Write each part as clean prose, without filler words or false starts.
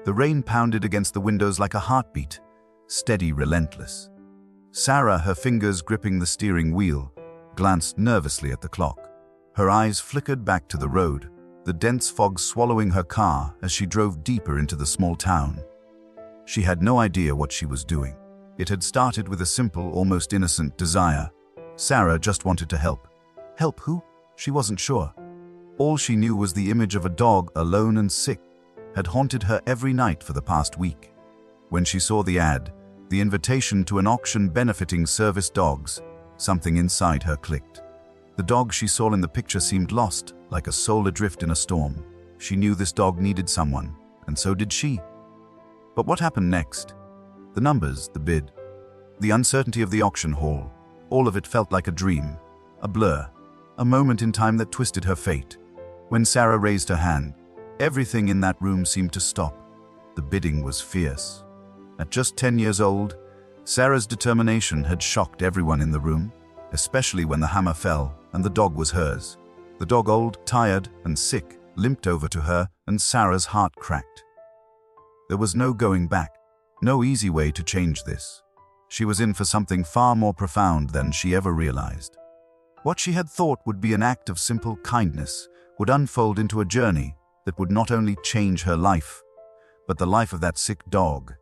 The rain pounded against the windows like a heartbeat, steady, relentless. Sarah, her fingers gripping the steering wheel, glanced nervously at the clock. Her eyes flickered back to the road, the dense fog swallowing her car as she drove deeper into the small town. She had no idea what she was doing. It had started with a simple, almost innocent desire. Sarah just wanted to help. Help who? She wasn't sure. All she knew was the image of a dog, alone and sick, had haunted her every night for the past week. When she saw the ad, the invitation to an auction benefiting service dogs, something inside her clicked. The dog she saw in the picture seemed lost, like a soul adrift in a storm. She knew this dog needed someone, and so did she. But what happened next? The numbers, the bid, the uncertainty of the auction hall, all of it felt like a dream, a blur, a moment in time that twisted her fate. When Sarah raised her hand, everything in that room seemed to stop. The bidding was fierce. At just 10 years old, Sarah's determination had shocked everyone in the room, especially when the hammer fell and the dog was hers. The dog, old, tired, and sick, limped over to her, and Sarah's heart cracked. There was no going back, no easy way to change this. She was in for something far more profound than she ever realized. What she had thought would be an act of simple kindness would unfold into a journey that would not only change her life, but the life of that sick dog,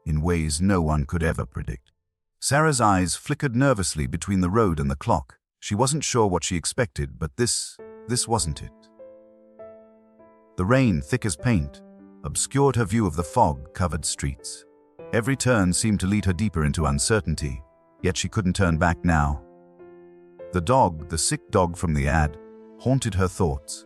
in ways no one could ever predict. Sarah's eyes flickered nervously between the road and the clock. She wasn't sure what she expected, but this wasn't it. The rain, thick as paint, obscured her view of the fog-covered streets. Every turn seemed to lead her deeper into uncertainty, yet she couldn't turn back now. The dog, the sick dog from the ad, haunted her thoughts.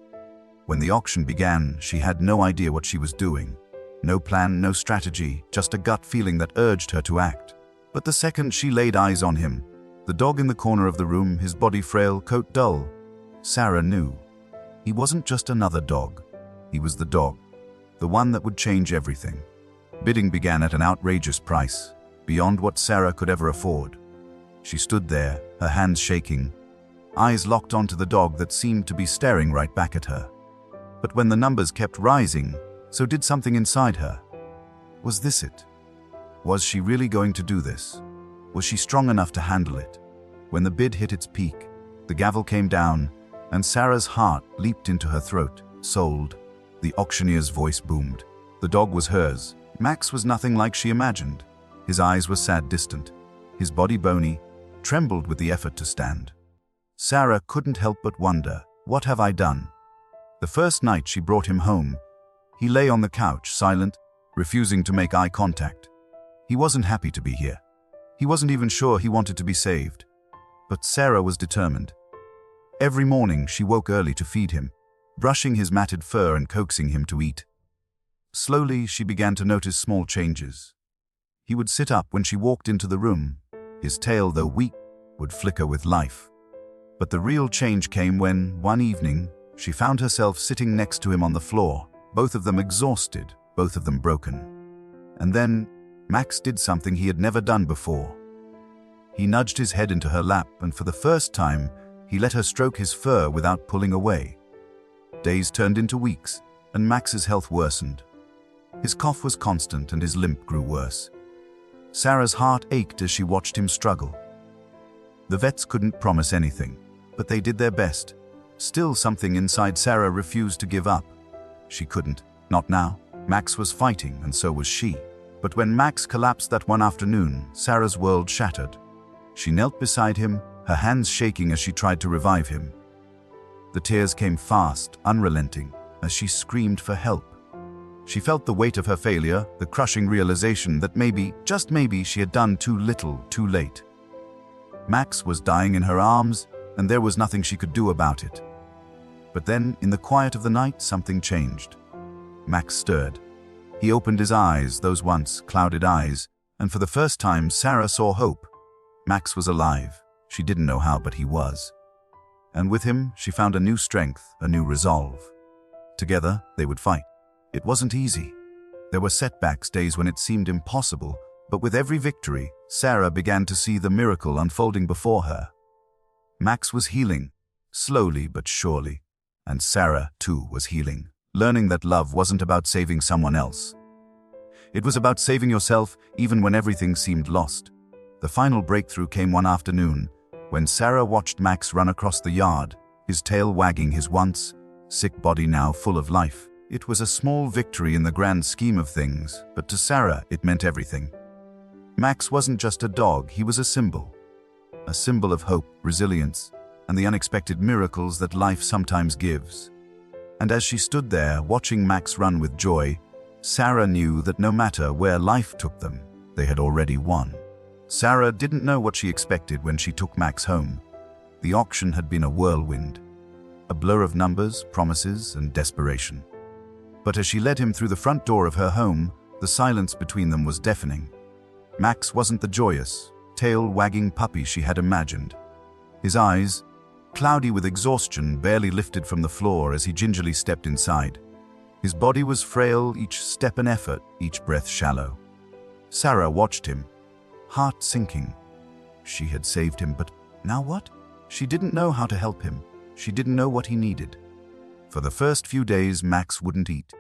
When the auction began, she had no idea what she was doing. No plan, no strategy, just a gut feeling that urged her to act. But the second she laid eyes on him, the dog in the corner of the room, his body frail, coat dull, Sarah knew. He wasn't just another dog. He was the dog, the one that would change everything. Bidding began at an outrageous price, beyond what Sarah could ever afford. She stood there, her hands shaking, eyes locked onto the dog that seemed to be staring right back at her. But when the numbers kept rising, so did something inside her. Was this it? Was she really going to do this? Was she strong enough to handle it? When the bid hit its peak, the gavel came down, and Sarah's heart leaped into her throat. Sold. The auctioneer's voice boomed. The dog was hers. Max was nothing like she imagined. His eyes were sad, distant. His body bony, trembled with the effort to stand. Sarah couldn't help but wonder, what have I done? The first night she brought him home, he lay on the couch, silent, refusing to make eye contact. He wasn't happy to be here. He wasn't even sure he wanted to be saved. But Sarah was determined. Every morning she woke early to feed him, brushing his matted fur and coaxing him to eat. Slowly she began to notice small changes. He would sit up when she walked into the room. His tail, though weak, would flicker with life. But the real change came when, one evening, she found herself sitting next to him on the floor, both of them exhausted, both of them broken. And then, Max did something he had never done before. He nudged his head into her lap, and for the first time, he let her stroke his fur without pulling away. Days turned into weeks, and Max's health worsened. His cough was constant and his limp grew worse. Sarah's heart ached as she watched him struggle. The vets couldn't promise anything, but they did their best. Still, something inside Sarah refused to give up. She couldn't. Not now. Max was fighting, and so was she. But when Max collapsed that one afternoon, Sarah's world shattered. She knelt beside him, her hands shaking as she tried to revive him. The tears came fast, unrelenting, as she screamed for help. She felt the weight of her failure, the crushing realization that maybe, just maybe, she had done too little, too late. Max was dying in her arms, and there was nothing she could do about it. But then, in the quiet of the night, something changed. Max stirred. He opened his eyes, those once clouded eyes, and for the first time, Sarah saw hope. Max was alive. She didn't know how, but he was. And with him, she found a new strength, a new resolve. Together, they would fight. It wasn't easy. There were setbacks, days when it seemed impossible, but with every victory, Sarah began to see the miracle unfolding before her. Max was healing, slowly but surely, and Sarah, too, was healing, learning that love wasn't about saving someone else. It was about saving yourself even when everything seemed lost. The final breakthrough came one afternoon when Sarah watched Max run across the yard, his tail wagging, his once sick body now full of life. It was a small victory in the grand scheme of things, but to Sarah it meant everything. Max wasn't just a dog, he was a symbol of hope, resilience, and the unexpected miracles that life sometimes gives. And as she stood there watching Max run with joy, Sarah knew that no matter where life took them, they had already won. Sarah didn't know what she expected when she took Max home. The auction had been a whirlwind, a blur of numbers, promises, and desperation. But as she led him through the front door of her home, the silence between them was deafening. Max wasn't the joyous, tail-wagging puppy she had imagined. His eyes, cloudy with exhaustion, barely lifted from the floor as he gingerly stepped inside. His body was frail, each step an effort, each breath shallow. Sarah watched him, heart sinking. She had saved him, but now what? She didn't know how to help him. She didn't know what he needed. For the first few days, Max wouldn't eat.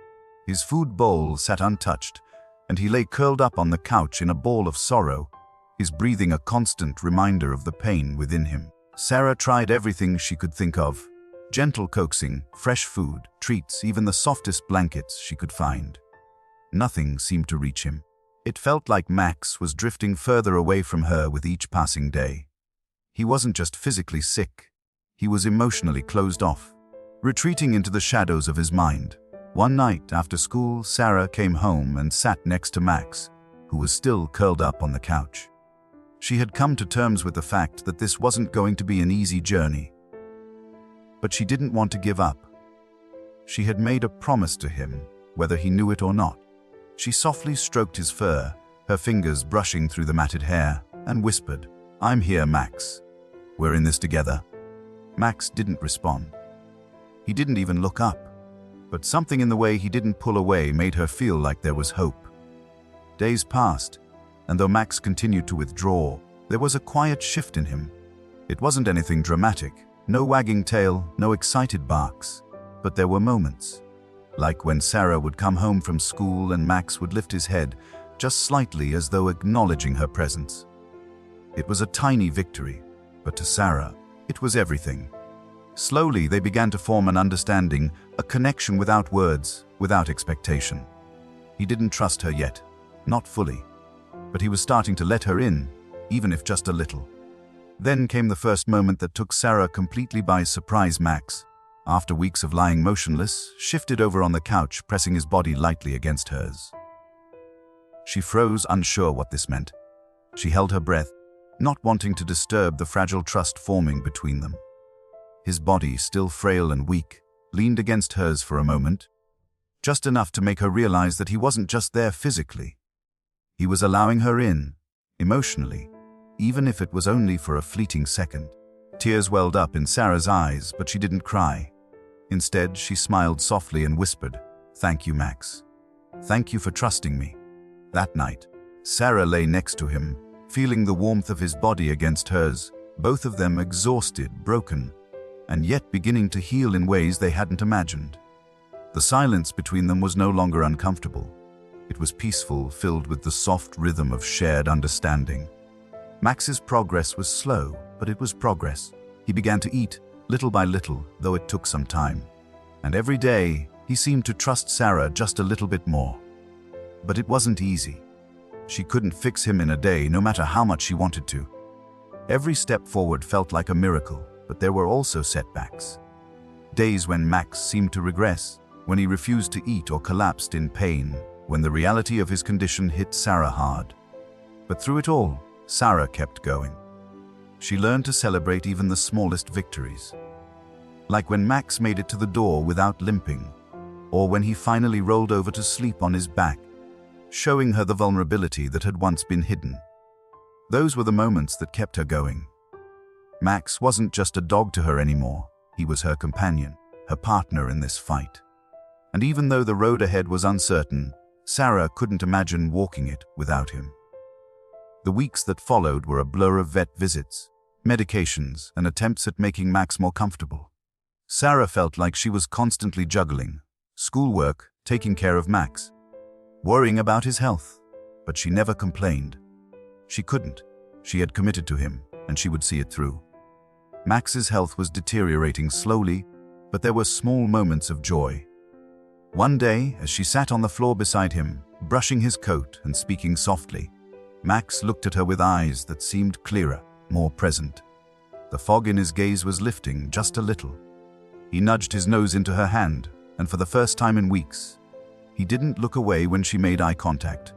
His food bowl sat untouched, and he lay curled up on the couch in a ball of sorrow, his breathing a constant reminder of the pain within him. Sarah tried everything she could think of: gentle coaxing, fresh food, treats, even the softest blankets she could find. Nothing seemed to reach him. It felt like Max was drifting further away from her with each passing day. He wasn't just physically sick, he was emotionally closed off, retreating into the shadows of his mind. One night after school, Sarah came home and sat next to Max, who was still curled up on the couch. She had come to terms with the fact that this wasn't going to be an easy journey. But she didn't want to give up. She had made a promise to him, whether he knew it or not. She softly stroked his fur, her fingers brushing through the matted hair, and whispered, "I'm here, Max. We're in this together." Max didn't respond. He didn't even look up. But something in the way he didn't pull away made her feel like there was hope. Days passed, and though Max continued to withdraw, there was a quiet shift in him. It wasn't anything dramatic, no wagging tail, no excited barks. But there were moments, like when Sarah would come home from school and Max would lift his head, just slightly as though acknowledging her presence. It was a tiny victory, but to Sarah, it was everything. Slowly, they began to form an understanding, a connection without words, without expectation. He didn't trust her yet, not fully, but he was starting to let her in, even if just a little. Then came the first moment that took Sarah completely by surprise. Max, after weeks of lying motionless, shifted over on the couch, pressing his body lightly against hers. She froze, unsure what this meant. She held her breath, not wanting to disturb the fragile trust forming between them. His body, still frail and weak, leaned against hers for a moment, just enough to make her realize that he wasn't just there physically. He was allowing her in, emotionally, even if it was only for a fleeting second. Tears welled up in Sarah's eyes, but she didn't cry. Instead, she smiled softly and whispered, "Thank you, Max. Thank you for trusting me." That night, Sarah lay next to him, feeling the warmth of his body against hers, both of them exhausted, broken, and yet beginning to heal in ways they hadn't imagined. The silence between them was no longer uncomfortable. It was peaceful, filled with the soft rhythm of shared understanding. Max's progress was slow, but it was progress. He began to eat, little by little, though it took some time. And every day, he seemed to trust Sarah just a little bit more. But it wasn't easy. She couldn't fix him in a day, no matter how much she wanted to. Every step forward felt like a miracle, but there were also setbacks. Days when Max seemed to regress, when he refused to eat or collapsed in pain, when the reality of his condition hit Sarah hard. But through it all, Sarah kept going. She learned to celebrate even the smallest victories. Like when Max made it to the door without limping, or when he finally rolled over to sleep on his back, showing her the vulnerability that had once been hidden. Those were the moments that kept her going. Max wasn't just a dog to her anymore. He was her companion, her partner in this fight. And even though the road ahead was uncertain, Sarah couldn't imagine walking it without him. The weeks that followed were a blur of vet visits, medications, and attempts at making Max more comfortable. Sarah felt like she was constantly juggling schoolwork, taking care of Max. worrying about his health. But she never complained. She couldn't. She had committed to him, and she would see it through. Max's health was deteriorating slowly, but there were small moments of joy. One day, as she sat on the floor beside him, brushing his coat and speaking softly, Max looked at her with eyes that seemed clearer, more present. The fog in his gaze was lifting just a little. He nudged his nose into her hand, and for the first time in weeks, he didn't look away when she made eye contact.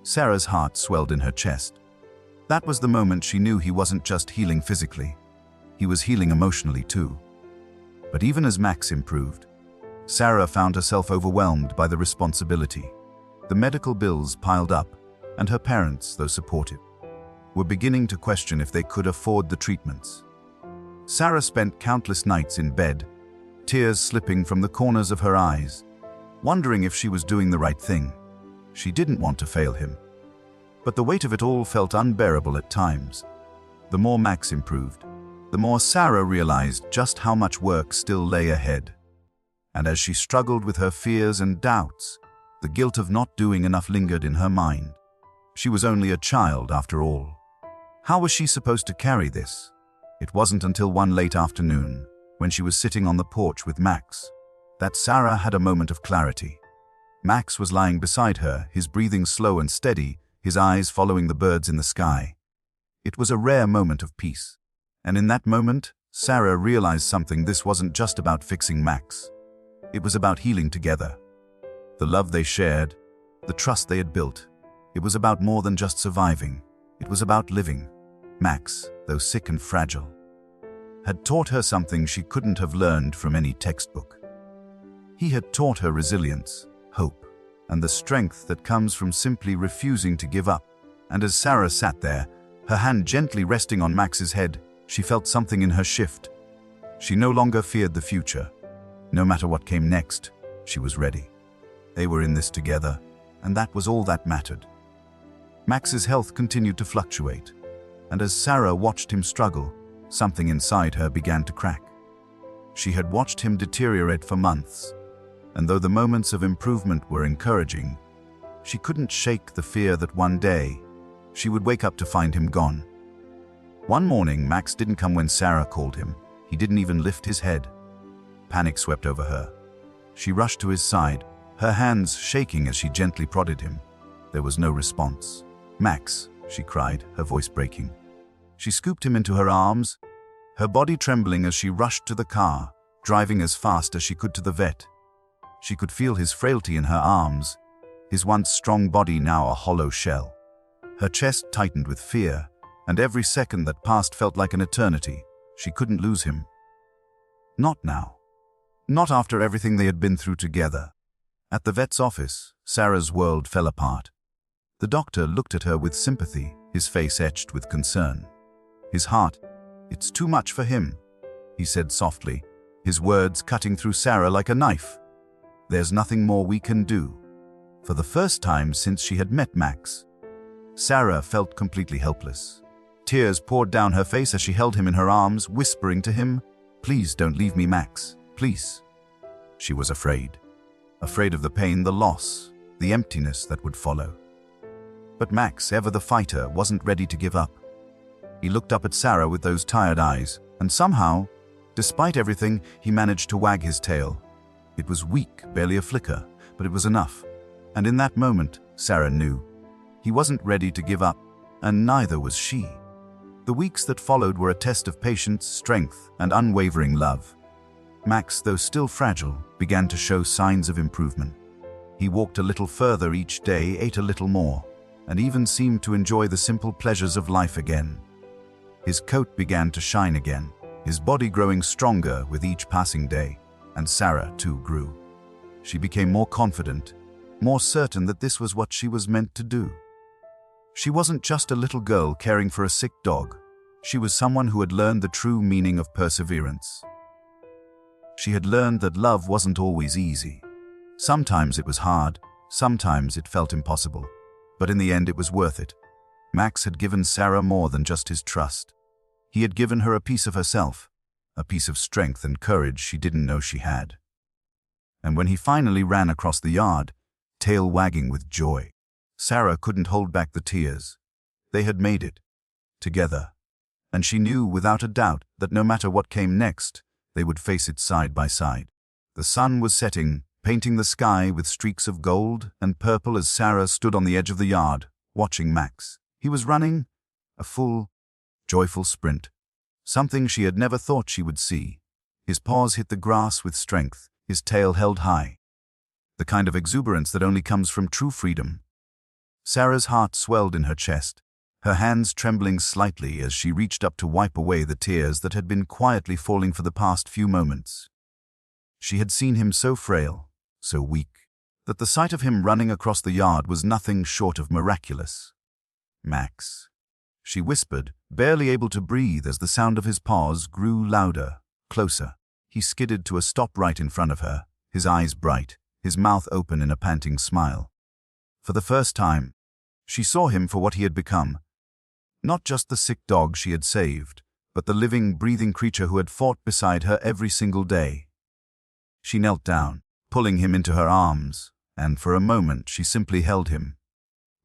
Sarah's heart swelled in her chest. That was the moment she knew he wasn't just healing physically. He was healing emotionally too. But even as Max improved, Sarah found herself overwhelmed by the responsibility. The medical bills piled up, and her parents, though supportive, were beginning to question if they could afford the treatments. Sarah spent countless nights in bed, tears slipping from the corners of her eyes, wondering if she was doing the right thing. She didn't want to fail him. But the weight of it all felt unbearable at times. The more Max improved, the more Sarah realized just how much work still lay ahead. And as she struggled with her fears and doubts, the guilt of not doing enough lingered in her mind. She was only a child after all. How was she supposed to carry this? It wasn't until one late afternoon, when she was sitting on the porch with Max, that Sarah had a moment of clarity. Max was lying beside her, his breathing slow and steady, his eyes following the birds in the sky. It was a rare moment of peace. And in that moment, Sarah realized something. This wasn't just about fixing Max. It was about healing together. The love they shared, the trust they had built. It was about more than just surviving. It was about living. Max, though sick and fragile, had taught her something she couldn't have learned from any textbook. He had taught her resilience, hope, and the strength that comes from simply refusing to give up. And as Sarah sat there, her hand gently resting on Max's head, she felt something in her shift. She no longer feared the future. No matter what came next, she was ready. They were in this together, and that was all that mattered. Max's health continued to fluctuate, and as Sarah watched him struggle, something inside her began to crack. She had watched him deteriorate for months, and though the moments of improvement were encouraging, she couldn't shake the fear that one day she would wake up to find him gone. One morning, Max didn't come when Sarah called him. He didn't even lift his head. Panic swept over her. She rushed to his side, her hands shaking as she gently prodded him. There was no response. "Max," she cried, her voice breaking. She scooped him into her arms, her body trembling as she rushed to the car, driving as fast as she could to the vet. She could feel his frailty in her arms, his once strong body now a hollow shell. Her chest tightened with fear, and every second that passed felt like an eternity. She couldn't lose him. Not now. Not after everything they had been through together. At the vet's office, Sarah's world fell apart. The doctor looked at her with sympathy, his face etched with concern. His heart, "It's too much for him," he said softly, his words cutting through Sarah like a knife. "There's nothing more we can do." For the first time since she had met Max, Sarah felt completely helpless. Tears poured down her face as she held him in her arms, whispering to him, "Please don't leave me, Max, please." She was afraid. Afraid of the pain, the loss, the emptiness that would follow. But Max, ever the fighter, wasn't ready to give up. He looked up at Sarah with those tired eyes, and somehow, despite everything, he managed to wag his tail. It was weak, barely a flicker, but it was enough. And in that moment, Sarah knew. He wasn't ready to give up, and neither was she. The weeks that followed were a test of patience, strength, and unwavering love. Max, though still fragile, began to show signs of improvement. He walked a little further each day, ate a little more, and even seemed to enjoy the simple pleasures of life again. His coat began to shine again, his body growing stronger with each passing day, and Sarah too grew. She became more confident, more certain that this was what she was meant to do. She wasn't just a little girl caring for a sick dog. She was someone who had learned the true meaning of perseverance. She had learned that love wasn't always easy. Sometimes it was hard, sometimes it felt impossible. But in the end it was worth it. Max had given Sarah more than just his trust. He had given her a piece of herself, a piece of strength and courage she didn't know she had. And when he finally ran across the yard, tail wagging with joy. Sarah couldn't hold back the tears. They had made it, together, and she knew without a doubt that no matter what came next, they would face it side by side. The sun was setting, painting the sky with streaks of gold and purple as Sarah stood on the edge of the yard, watching Max. He was running a full, joyful sprint, something she had never thought she would see. His paws hit the grass with strength, his tail held high. The kind of exuberance that only comes from true freedom. Sarah's heart swelled in her chest, her hands trembling slightly as she reached up to wipe away the tears that had been quietly falling for the past few moments. She had seen him so frail, so weak, that the sight of him running across the yard was nothing short of miraculous. "Max," she whispered, barely able to breathe as the sound of his paws grew louder, closer. He skidded to a stop right in front of her, his eyes bright, his mouth open in a panting smile. For the first time, she saw him for what he had become. Not just the sick dog she had saved, but the living, breathing creature who had fought beside her every single day. She knelt down, pulling him into her arms, and for a moment she simply held him.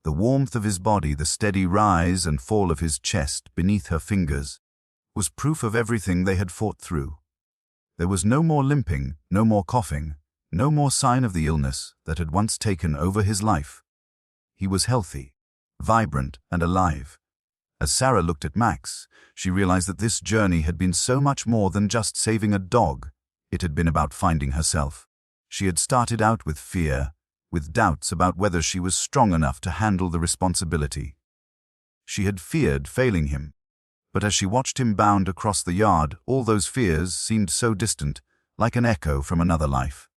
The warmth of his body, the steady rise and fall of his chest beneath her fingers, was proof of everything they had fought through. There was no more limping, no more coughing, no more sign of the illness that had once taken over his life. He was healthy, vibrant, and alive. As Sarah looked at Max, she realized that this journey had been so much more than just saving a dog. It had been about finding herself. She had started out with fear, with doubts about whether she was strong enough to handle the responsibility. She had feared failing him, but as she watched him bound across the yard, all those fears seemed so distant, like an echo from another life.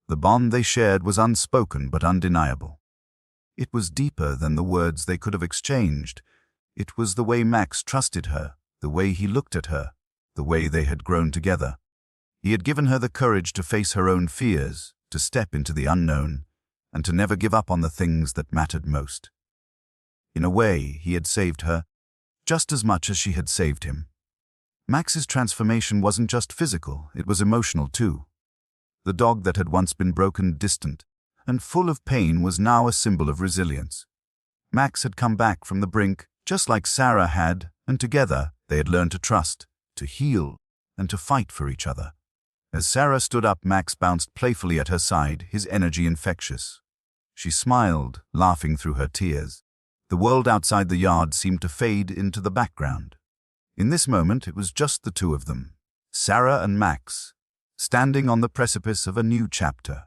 The bond they shared was unspoken but undeniable. It was deeper than the words they could have exchanged. It was the way Max trusted her, the way he looked at her, the way they had grown together. He had given her the courage to face her own fears, to step into the unknown, and to never give up on the things that mattered most. In a way, he had saved her, just as much as she had saved him. Max's transformation wasn't just physical, it was emotional too. The dog that had once been broken, distant, and full of pain was now a symbol of resilience. Max had come back from the brink, just like Sarah had, and together they had learned to trust, to heal, and to fight for each other. As Sarah stood up, Max bounced playfully at her side, his energy infectious. She smiled, laughing through her tears. The world outside the yard seemed to fade into the background. In this moment, it was just the two of them, Sarah and Max, standing on the precipice of a new chapter.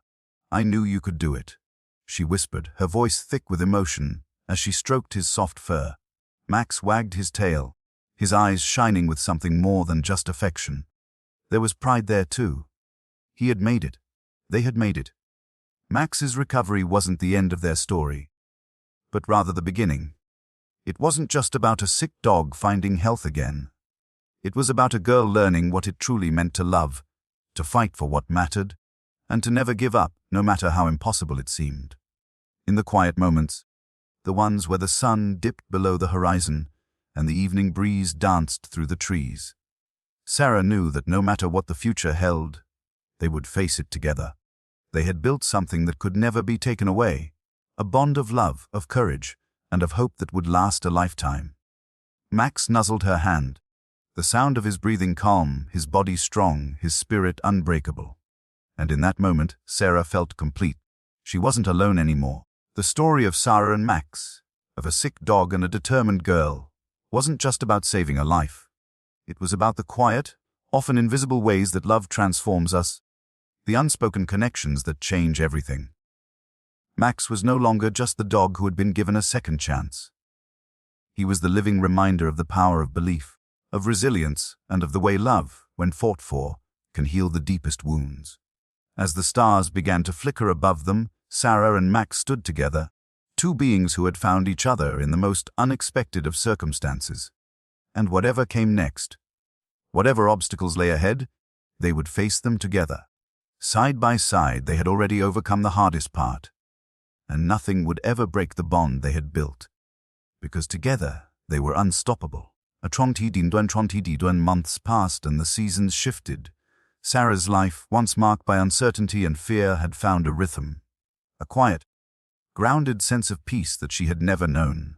"I knew you could do it," she whispered, her voice thick with emotion, as she stroked his soft fur. Max wagged his tail, his eyes shining with something more than just affection. There was pride there too. He had made it. They had made it. Max's recovery wasn't the end of their story, but rather the beginning. It wasn't just about a sick dog finding health again. It was about a girl learning what it truly meant to love, to fight for what mattered, and to never give up, no matter how impossible it seemed. In the quiet moments, the ones where the sun dipped below the horizon and the evening breeze danced through the trees, Sarah knew that no matter what the future held, they would face it together. They had built something that could never be taken away, a bond of love, of courage, and of hope that would last a lifetime. Max nuzzled her hand, the sound of his breathing calm, his body strong, his spirit unbreakable. And in that moment, Sarah felt complete. She wasn't alone anymore. The story of Sarah and Max, of a sick dog and a determined girl, wasn't just about saving a life. It was about the quiet, often invisible ways that love transforms us, the unspoken connections that change everything. Max was no longer just the dog who had been given a second chance. He was the living reminder of the power of belief, of resilience, and of the way love, when fought for, can heal the deepest wounds. As the stars began to flicker above them, Sarah and Max stood together, two beings who had found each other in the most unexpected of circumstances. And whatever came next, whatever obstacles lay ahead, they would face them together. Side by side, they had already overcome the hardest part, and nothing would ever break the bond they had built, because together they were unstoppable. A 20 months passed and the seasons shifted. Sarah's life, once marked by uncertainty and fear, had found a rhythm. A quiet, grounded sense of peace that she had never known.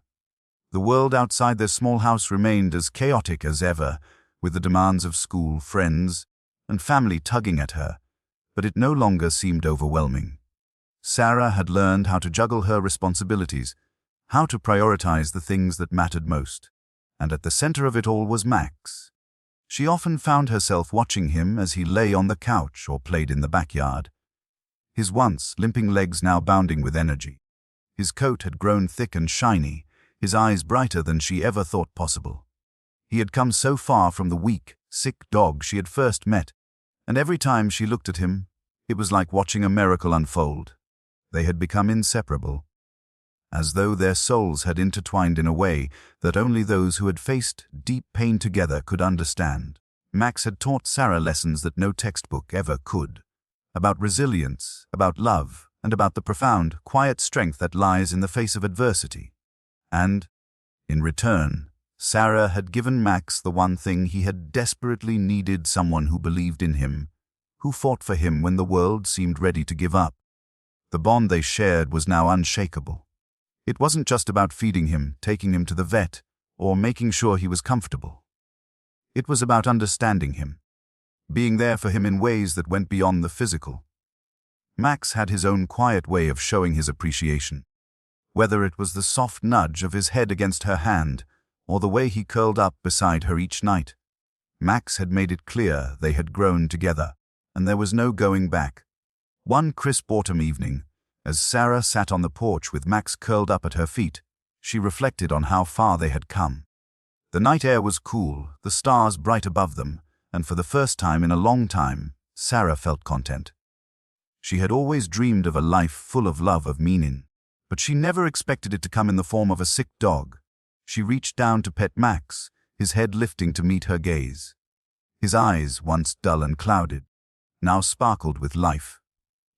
The world outside their small house remained as chaotic as ever, with the demands of school, friends, and family tugging at her, but it no longer seemed overwhelming. Sarah had learned how to juggle her responsibilities, how to prioritize the things that mattered most, and at the center of it all was Max. She often found herself watching him as he lay on the couch or played in the backyard, his once limping legs now bounding with energy. His coat had grown thick and shiny, his eyes brighter than she ever thought possible. He had come so far from the weak, sick dog she had first met, and every time she looked at him, it was like watching a miracle unfold. They had become inseparable, as though their souls had intertwined in a way that only those who had faced deep pain together could understand. Max had taught Sarah lessons that no textbook ever could, about resilience, about love, and about the profound, quiet strength that lies in the face of adversity. And, in return, Sarah had given Max the one thing he had desperately needed: someone who believed in him, who fought for him when the world seemed ready to give up. The bond they shared was now unshakable. It wasn't just about feeding him, taking him to the vet, or making sure he was comfortable. It was about understanding him, being there for him in ways that went beyond the physical. Max had his own quiet way of showing his appreciation, whether it was the soft nudge of his head against her hand, or the way he curled up beside her each night. Max had made it clear they had grown together, and there was no going back. One crisp autumn evening, as Sarah sat on the porch with Max curled up at her feet, she reflected on how far they had come. The night air was cool, the stars bright above them, and for the first time in a long time, Sarah felt content. She had always dreamed of a life full of love, of meaning, but she never expected it to come in the form of a sick dog. She reached down to pet Max, his head lifting to meet her gaze. His eyes, once dull and clouded, now sparkled with life.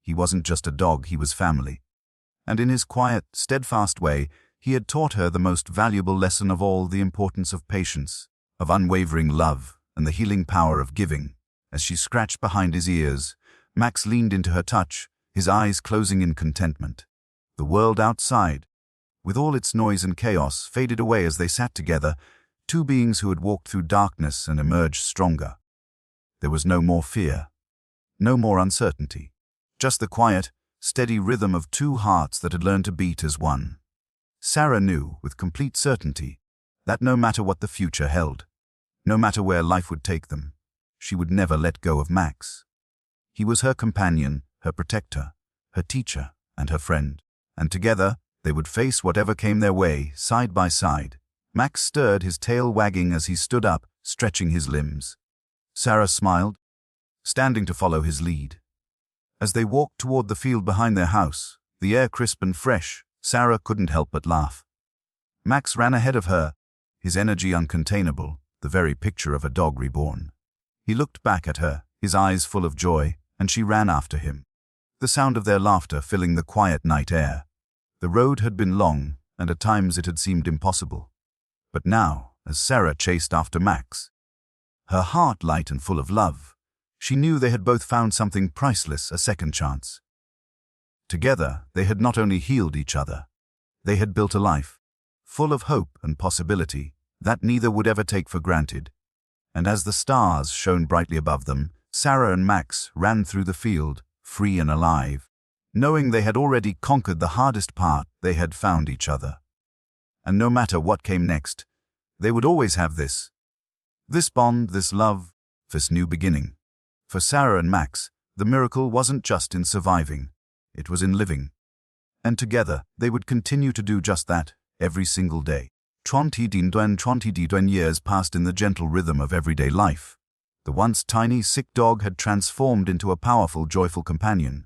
He wasn't just a dog, he was family. And in his quiet, steadfast way, he had taught her the most valuable lesson of all: the importance of patience, of unwavering love, and the healing power of giving. As she scratched behind his ears, Max leaned into her touch, his eyes closing in contentment. The world outside, with all its noise and chaos, faded away as they sat together, two beings who had walked through darkness and emerged stronger. There was no more fear, no more uncertainty, just the quiet, steady rhythm of two hearts that had learned to beat as one. Sarah knew, with complete certainty, that no matter what the future held, no matter where life would take them, she would never let go of Max. He was her companion, her protector, her teacher, and her friend, and together they would face whatever came their way, side by side. Max stirred, his tail wagging as he stood up, stretching his limbs. Sarah smiled, standing to follow his lead. As they walked toward the field behind their house, the air crisp and fresh, Sarah couldn't help but laugh. Max ran ahead of her, his energy uncontainable, the very picture of a dog reborn. He looked back at her, his eyes full of joy, and she ran after him, the sound of their laughter filling the quiet night air. The road had been long, and at times it had seemed impossible. But now, as Sarah chased after Max, her heart light and full of love, she knew they had both found something priceless: a second chance. Together, they had not only healed each other, they had built a life, full of hope and possibility, that neither would ever take for granted. And as the stars shone brightly above them, Sarah and Max ran through the field, free and alive. Knowing they had already conquered the hardest part, they had found each other. And no matter what came next, they would always have this bond, this love, this new beginning. For Sarah and Max, the miracle wasn't just in surviving, it was in living. And together, they would continue to do just that, every single day. 20 years passed in the gentle rhythm of everyday life. The once tiny, sick dog had transformed into a powerful, joyful companion.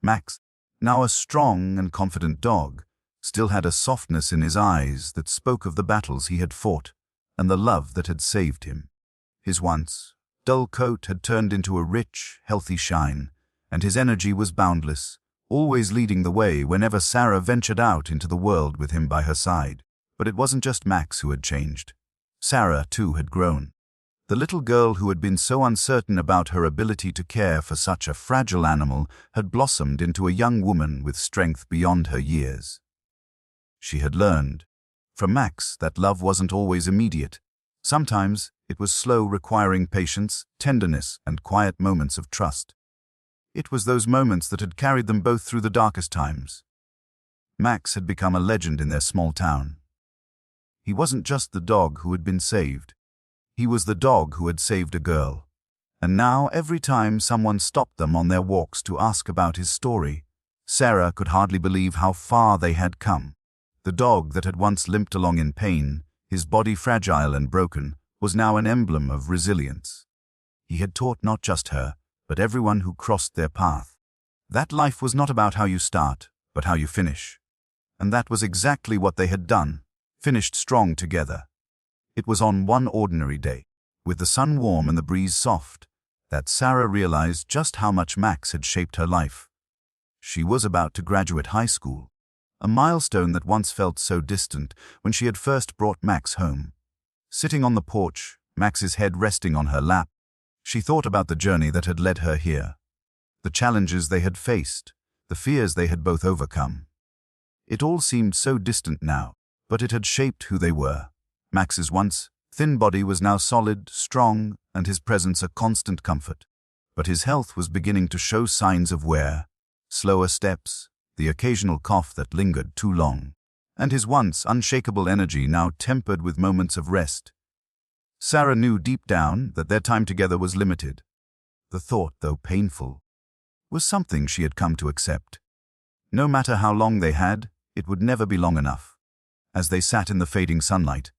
Max, now a strong and confident dog, still had a softness in his eyes that spoke of the battles he had fought and the love that had saved him. His once dull coat had turned into a rich, healthy shine, and his energy was boundless, always leading the way whenever Sarah ventured out into the world with him by her side. But it wasn't just Max who had changed. Sarah, too, had grown. The little girl who had been so uncertain about her ability to care for such a fragile animal had blossomed into a young woman with strength beyond her years. She had learned from Max that love wasn't always immediate. Sometimes it was slow, requiring patience, tenderness, and quiet moments of trust. It was those moments that had carried them both through the darkest times. Max had become a legend in their small town. He wasn't just the dog who had been saved. He was the dog who had saved a girl. And now, every time someone stopped them on their walks to ask about his story, Sarah could hardly believe how far they had come. The dog that had once limped along in pain, his body fragile and broken, was now an emblem of resilience. He had taught not just her, but everyone who crossed their path. That life was not about how you start, but how you finish. And that was exactly what they had done, finished strong together. It was on one ordinary day, with the sun warm and the breeze soft, that Sarah realized just how much Max had shaped her life. She was about to graduate high school, a milestone that once felt so distant when she had first brought Max home. Sitting on the porch, Max's head resting on her lap, she thought about the journey that had led her here, the challenges they had faced, the fears they had both overcome. It all seemed so distant now, but it had shaped who they were. Max's once thin body was now solid, strong, and his presence a constant comfort. But his health was beginning to show signs of wear, slower steps, the occasional cough that lingered too long, and his once unshakable energy now tempered with moments of rest. Sarah knew deep down that their time together was limited. The thought, though painful, was something she had come to accept. No matter how long they had, it would never be long enough. As they sat in the fading sunlight,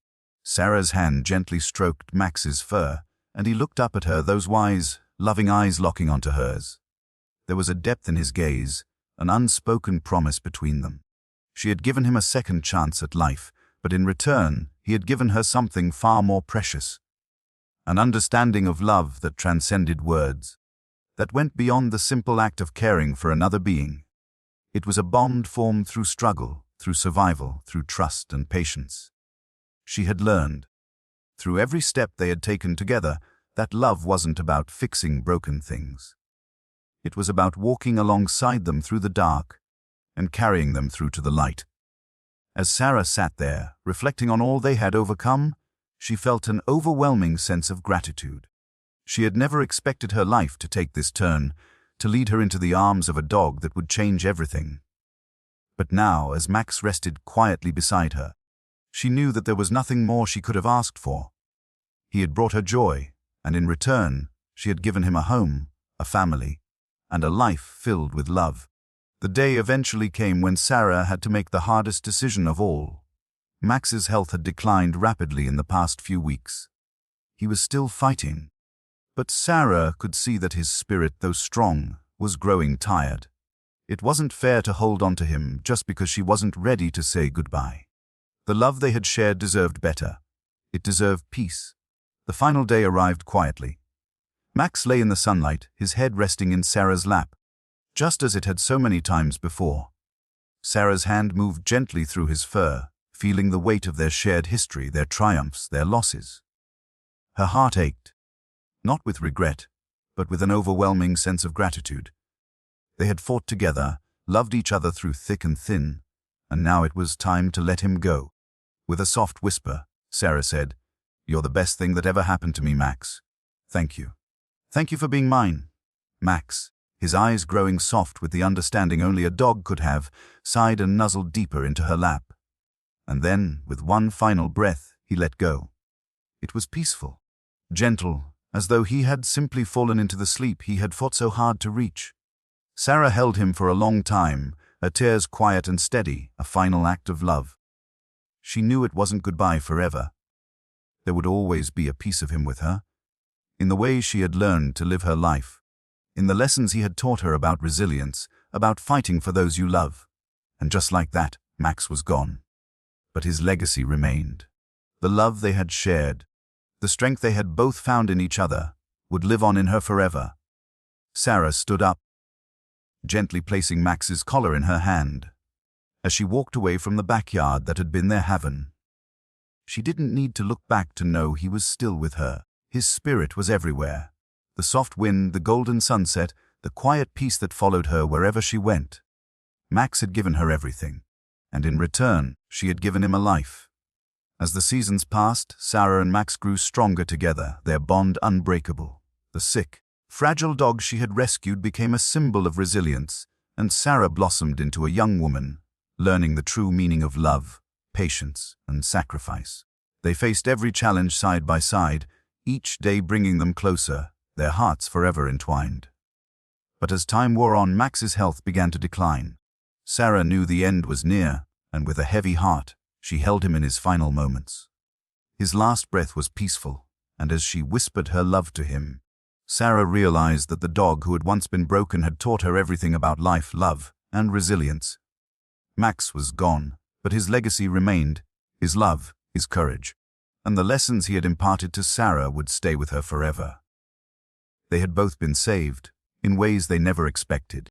Sarah's hand gently stroked Max's fur, and he looked up at her, those wise, loving eyes locking onto hers. There was a depth in his gaze, an unspoken promise between them. She had given him a second chance at life, but in return, he had given her something far more precious. An understanding of love that transcended words, that went beyond the simple act of caring for another being. It was a bond formed through struggle, through survival, through trust and patience. She had learned, through every step they had taken together, that love wasn't about fixing broken things. It was about walking alongside them through the dark and carrying them through to the light. As Sarah sat there, reflecting on all they had overcome, she felt an overwhelming sense of gratitude. She had never expected her life to take this turn, to lead her into the arms of a dog that would change everything. But now, as Max rested quietly beside her, she knew that there was nothing more she could have asked for. He had brought her joy, and in return, she had given him a home, a family, and a life filled with love. The day eventually came when Sarah had to make the hardest decision of all. Max's health had declined rapidly in the past few weeks. He was still fighting, but Sarah could see that his spirit, though strong, was growing tired. It wasn't fair to hold on to him just because she wasn't ready to say goodbye. The love they had shared deserved better. It deserved peace. The final day arrived quietly. Max lay in the sunlight, his head resting in Sarah's lap, just as it had so many times before. Sarah's hand moved gently through his fur, feeling the weight of their shared history, their triumphs, their losses. Her heart ached, not with regret, but with an overwhelming sense of gratitude. They had fought together, loved each other through thick and thin, and now it was time to let him go. With a soft whisper, Sarah said, "You're the best thing that ever happened to me, Max. Thank you. Thank you for being mine." Max, his eyes growing soft with the understanding only a dog could have, sighed and nuzzled deeper into her lap. And then, with one final breath, he let go. It was peaceful, gentle, as though he had simply fallen into the sleep he had fought so hard to reach. Sarah held him for a long time, her tears quiet and steady, a final act of love. She knew it wasn't goodbye forever. There would always be a piece of him with her, in the way she had learned to live her life, in the lessons he had taught her about resilience, about fighting for those you love. And just like that, Max was gone. But his legacy remained. The love they had shared, the strength they had both found in each other, would live on in her forever. Sarah stood up, gently placing Max's collar in her hand, as she walked away from the backyard that had been their haven. She didn't need to look back to know he was still with her. His spirit was everywhere. The soft wind, the golden sunset, the quiet peace that followed her wherever she went. Max had given her everything, and in return, she had given him a life. As the seasons passed, Sarah and Max grew stronger together, their bond unbreakable. The sick, fragile dog she had rescued became a symbol of resilience, and Sarah blossomed into a young woman, learning the true meaning of love, patience, and sacrifice. They faced every challenge side by side, each day bringing them closer, their hearts forever entwined. But as time wore on, Max's health began to decline. Sarah knew the end was near, and with a heavy heart, she held him in his final moments. His last breath was peaceful, and as she whispered her love to him, Sarah realized that the dog who had once been broken had taught her everything about life, love, and resilience. Max was gone, but his legacy remained, his love, his courage, and the lessons he had imparted to Sarah would stay with her forever. They had both been saved, in ways they never expected.